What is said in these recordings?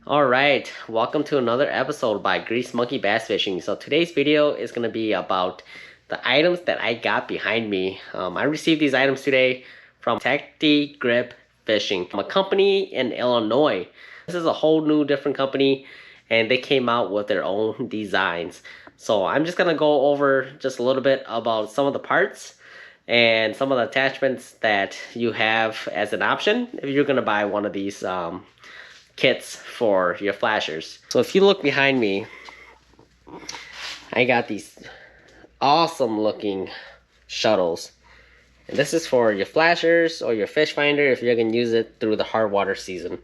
Alright, welcome to another episode by Grease Monkey Bass Fishing. So today's video is going to be about the items that I got behind me. I received these items today from Tacti-Grip Fishing, from a company in Illinois. This is a whole new different company and they came out with their own designs. So I'm just going to go over just a little bit about some of the parts and some of the attachments that you have as an option if you're going to buy one of these kits for your flashers. So if you look behind me, I got these awesome looking shuttles. And this is for your flashers or your fish finder if you're going to use it through the hard water season.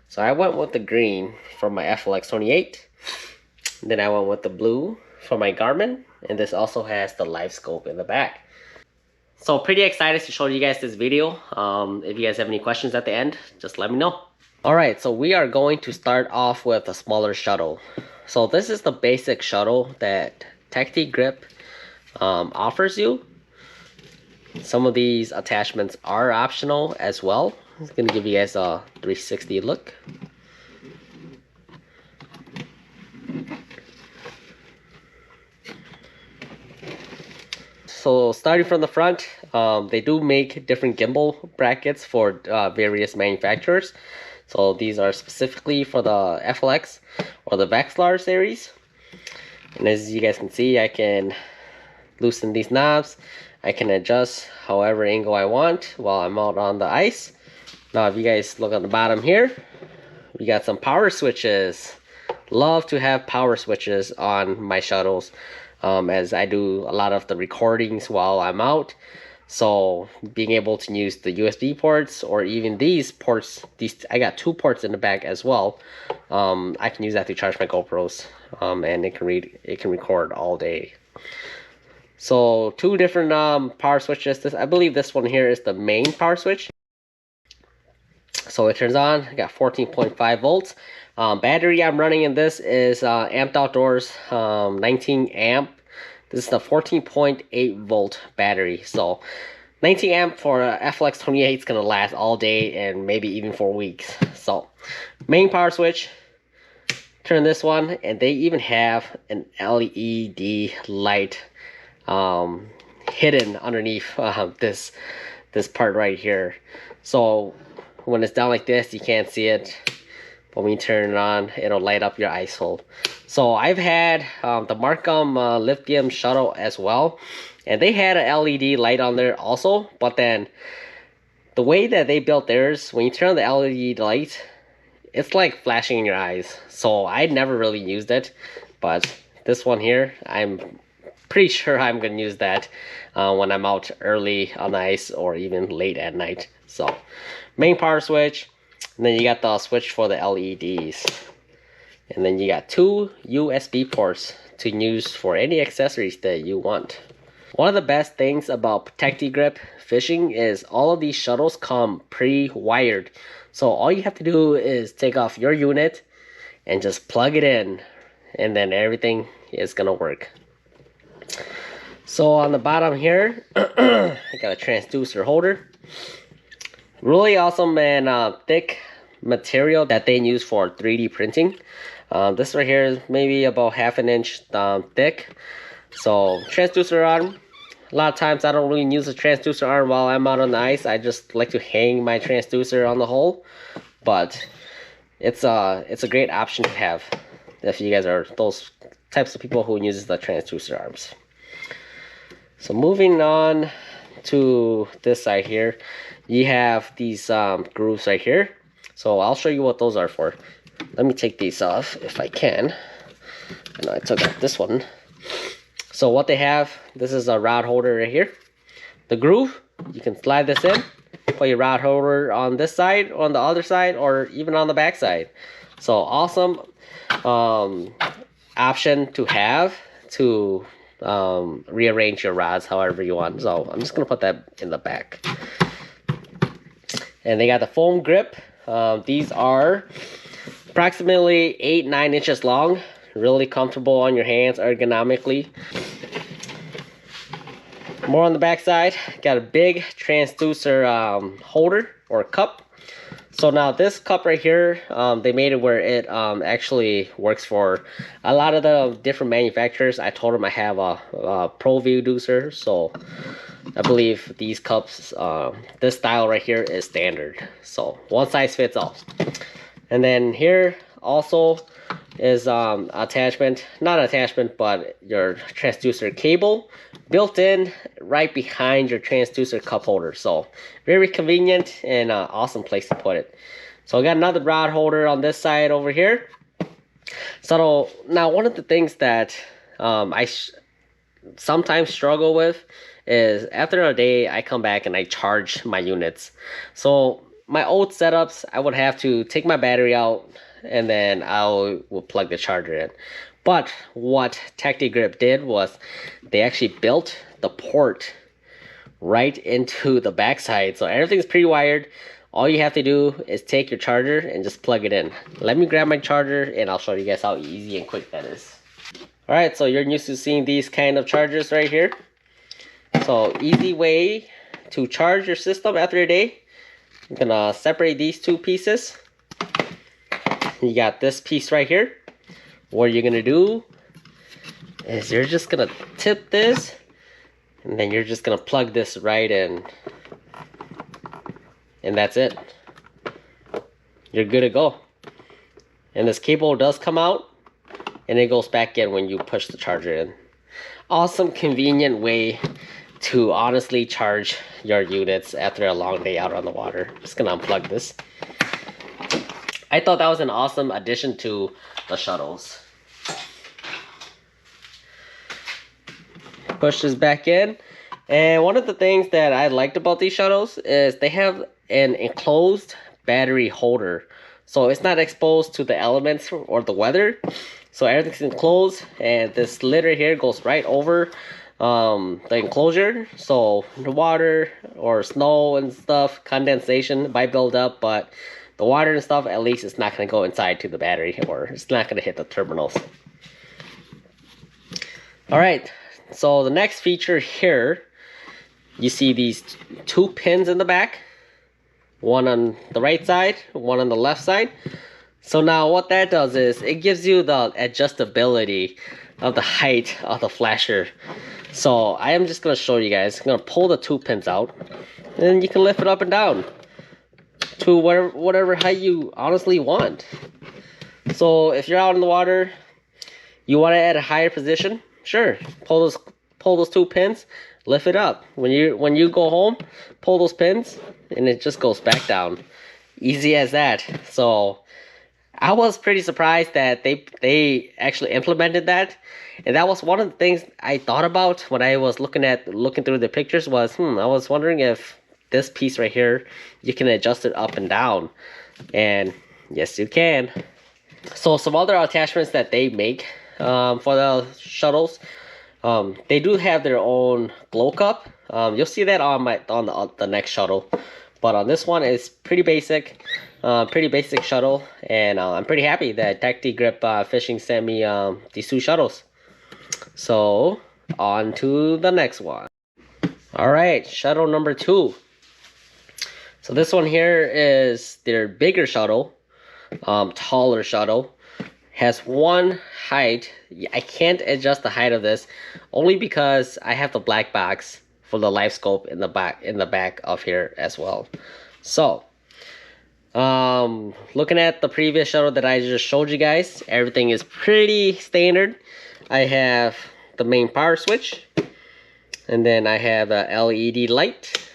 So I went with the green for my FLX 28. Then I went with the blue for my Garmin. And this also has the live scope in the back. So pretty excited to show you guys this video. If you guys have any questions at the end, just let me know. Alright, so we are going to start off with a smaller shuttle. So this is the basic shuttle that Tacti-Grip offers you. Some of these attachments are optional as well. I'm going to give you guys a 360 look. So starting from the front, they do make different gimbal brackets for various manufacturers. So these are specifically for the FLX or the Vexilar series. And as you guys can see, I can loosen these knobs. I can adjust however angle I want while I'm out on the ice. Now if you guys look at the bottom here, we got some power switches. Love to have power switches on my shuttles as I do a lot of the recordings while I'm out. So being able to use the USB ports or even these ports, I got two ports in the back as well. I can use that to charge my GoPros, and it can record all day. So two different power switches. I believe this one here is the main power switch. So it turns on. I got 14.5 volts. Battery I'm running in this is Amped Outdoors 19 amp. This is the 14.8 volt battery. So 19 amp for a FLX 28 is going to last all day and maybe even for weeks. So main power switch, turn this one, and they even have an LED light hidden underneath this part right here. So when it's down like this, you can't see it. But when you turn it on, it'll light up your ice hole. So I've had the Markham lithium shuttle as well. And they had an LED light on there also. But then the way that they built theirs, when you turn on the LED light, it's like flashing in your eyes. So I never really used it. But this one here, I'm pretty sure I'm going to use that when I'm out early on the ice or even late at night. So main power switch. And then you got the switch for the LEDs. And then you got two USB ports to use for any accessories that you want. One of the best things about Tacti-Grip fishing is all of these shuttles come pre-wired. So all you have to do is take off your unit and just plug it in. And then everything is going to work. So on the bottom here, I got a transducer holder. Really awesome and thick material that they use for 3D printing. This right here is maybe about ½ an inch thick. So transducer arm. A lot of times I don't really use a transducer arm while I'm out on the ice. I just like to hang my transducer on the hole. But it's a great option to have if you guys are those types of people who uses the transducer arms. So moving on to this side here, you have these grooves right here. So I'll show you what those are for. Let me take these off if I can. I know I took out this one. So what they have, this is a rod holder right here. The groove, you can slide this in, put your rod holder on this side, on the other side, or even on the back side. So awesome option to have to rearrange your rods however you want. So I'm just gonna put that in the back. And they got the foam grip. These are approximately 8-9 inches long. Really comfortable on your hands ergonomically. More on the back side, got a big transducer holder or cup. So now this cup right here, they made it where it actually works for a lot of the different manufacturers. I told them I have a Pro Transducer, so I believe these cups, this style right here is standard. So one size fits all. And then here also is attachment, not attachment, but your transducer cable built in right behind your transducer cup holder. So very convenient and awesome place to put it. So I got another rod holder on this side over here. So now one of the things that I sometimes struggle with is after a day I come back and I charge my units. So my old setups, I would have to take my battery out and then I will plug the charger in. But what Tacti-Grip did was they actually built the port right into the backside, so everything's pre-wired. All you have to do is take your charger and just plug it in. Let me grab my charger and I'll show you guys how easy and quick that is. Alright, so you're used to seeing these kind of chargers right here. So easy way to charge your system after a day. I'm gonna separate these two pieces. You got this piece right here. What you're gonna do is you're just gonna tip this and then you're just gonna plug this right in, and that's it. You're good to go. And this cable does come out and it goes back in when you push the charger in. Awesome convenient way to honestly charge your units after a long day out on the water. Just gonna unplug this. I thought that was an awesome addition to the shuttles. Push this back in. And one of the things that I liked about these shuttles is they have an enclosed battery holder. So it's not exposed to the elements or the weather. So everything's enclosed, and this lid right here goes right over the enclosure. So the water or snow and stuff, condensation might build up, but the water and stuff, at least it's not going to go inside to the battery, or it's not going to hit the terminals. Alright, so the next feature here, you see these two pins in the back. One on the right side, one on the left side. So now what that does is it gives you the adjustability of the height of the flasher. So I am just going to show you guys. I'm going to pull the two pins out, and then you can lift it up and down to whatever height you honestly want. So if you're out in the water, you want it at a higher position, sure, pull those two pins, lift it up. When you go home, pull those pins and it just goes back down. Easy as that. So I was pretty surprised that they actually implemented that. And that was one of the things I thought about when I was looking through the pictures was, I was wondering if this piece right here, you can adjust it up and down. And yes, you can. So some other attachments that they make for the shuttles, they do have their own glow cup. You'll see that on the next shuttle, but on this one it's pretty basic shuttle, and I'm pretty happy that Tacti-Grip Fishing sent me these two shuttles. So on to the next one. All right, shuttle number 2. So this one here is their bigger shuttle, taller shuttle. Has one height. I can't adjust the height of this only because I have the black box for the live scope in the back of here as well. So looking at the previous shuttle that I just showed you guys, everything is pretty standard. I have the main power switch, and then I have a LED light.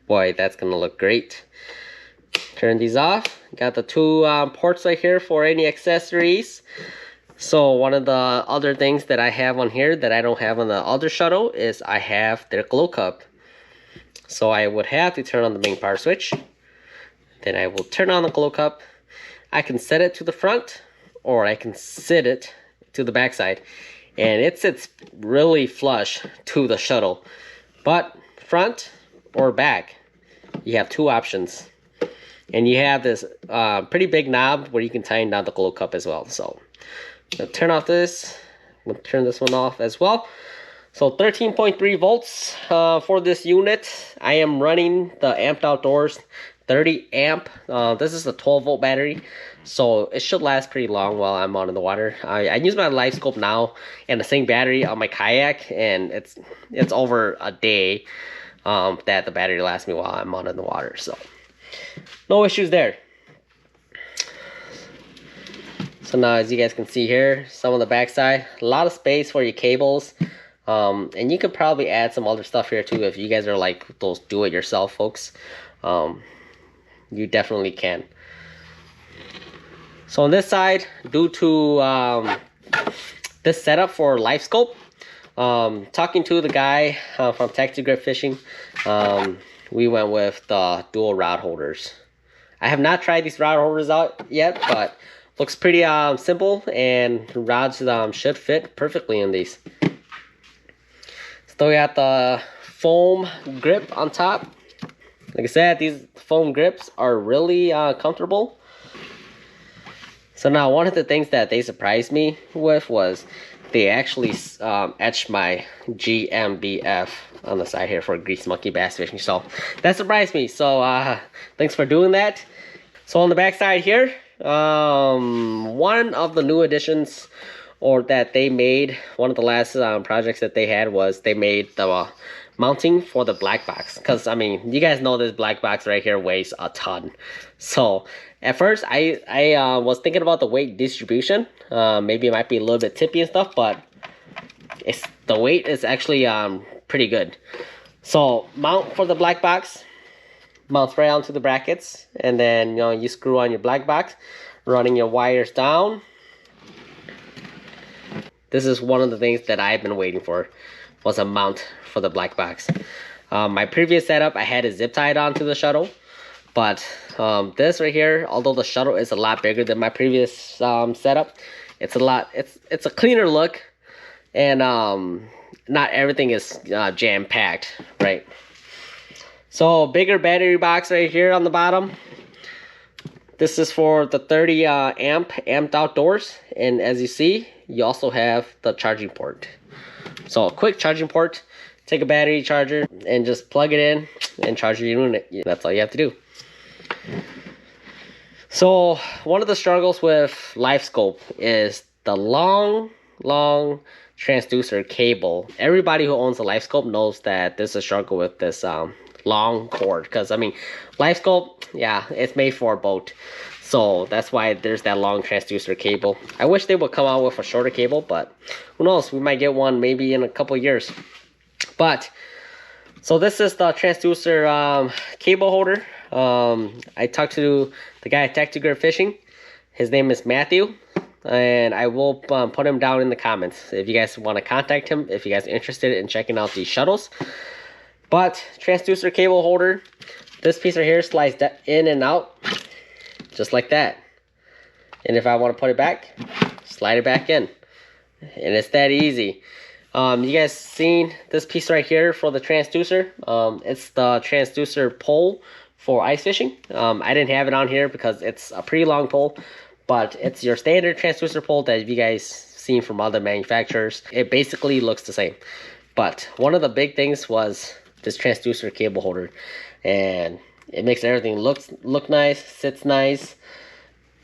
Boy, that's gonna look great. Turn these off. Got the two ports right here for any accessories. So one of the other things that I have on here that I don't have on the other shuttle is I have their glow cup. So I would have to turn on the main power switch. Then I will turn on the glow cup. I can set it to the front, or I can sit it to the back side. And it sits really flush to the shuttle. But front or back, you have two options. And you have this pretty big knob where you can tighten down the glow cup as well. So turn off this. We'll turn this one off as well. So 13.3 volts for this unit. I am running the Amped Outdoors 30 amp. This is a 12 volt battery, so it should last pretty long while I'm on in the water. I use my live scope now and the same battery on my kayak, and it's over a day that the battery lasts me while I'm on in the water, so no issues there. So now, as you guys can see here, some on the backside, a lot of space for your cables. And you could probably add some other stuff here too if you guys are like those do-it-yourself folks. You definitely can. So on this side, due to this setup for live scope, talking to the guy from Tacti-Grip Fishing, we went with the dual rod holders. I have not tried these rod holders out yet, but looks pretty simple, and rods should fit perfectly in these. So we got the foam grip on top. Like I said, these foam grips are really comfortable. So now, one of the things that they surprised me with was they actually etched my GMBF on the side here for Grease Monkey Bass Fishing. So that surprised me. So thanks for doing that. So on the back side here, one of the new additions, or that they made, one of the last projects that they had was they made the mounting for the black box. Because, I mean, you guys know this black box right here weighs a ton. So, at first, I was thinking about the weight distribution. Maybe it might be a little bit tippy and stuff, but the weight is actually pretty good. So, mount for the black box, mounts right onto the brackets, and then you screw on your black box, running your wires down. This is one of the things that I've been waiting for, was a mount for the black box. My previous setup, I had it zip tied onto the Shuttle, but this right here, although the Shuttle is a lot bigger than my previous setup, it's a cleaner look, and not everything is jam packed, right? So bigger battery box right here on the bottom. This is for the 30 amped outdoors, and as you see, you also have the charging port. So a quick charging port, take a battery charger and just plug it in and charge your unit. That's all you have to do. So one of the struggles with live scope is the long transducer cable. Everybody who owns a live scope knows that there's a struggle with this long cord, because I mean, live scope, yeah, it's made for a boat, so that's why there's that long transducer cable. I wish they would come out with a shorter cable, but who knows, we might get one maybe in a couple years. But so this is the transducer cable holder. I talked to the guy at Tacti-Grip Fishing. His name is Matthew, and I will put him down in the comments if you guys want to contact him, if you guys are interested in checking out these shuttles. But transducer cable holder, this piece right here slides in and out just like that. And if I want to put it back, slide it back in. And it's that easy. You guys seen this piece right here for the transducer? It's the transducer pole for ice fishing. I didn't have it on here because it's a pretty long pole, but it's your standard transducer pole that you guys seen from other manufacturers. It basically looks the same. But one of the big things was this transducer cable holder, and it makes everything look nice, sits nice,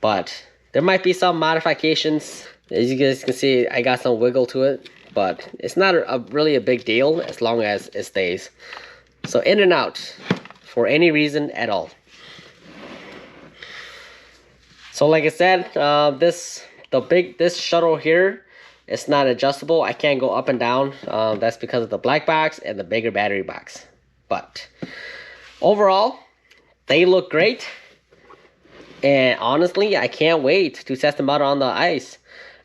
but there might be some modifications. As you guys can see, I got some wiggle to it, but it's not really a big deal as long as it stays. So in and out for any reason at all. So like I said, this shuttle here, it's not adjustable. I can't go up and down. That's because of the black box and the bigger battery box. But overall, they look great. And honestly, I can't wait to test them out on the ice.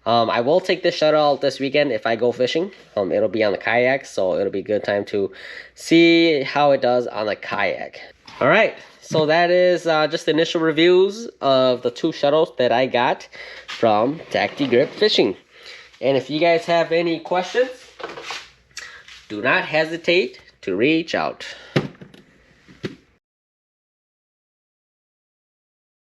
I will take this shuttle out this weekend if I go fishing. It'll be on the kayak, so it'll be a good time to see how it does on the kayak. All right, so that is just the initial reviews of the two shuttles that I got from Tacti-Grip Fishing. And if you guys have any questions, do not hesitate to reach out.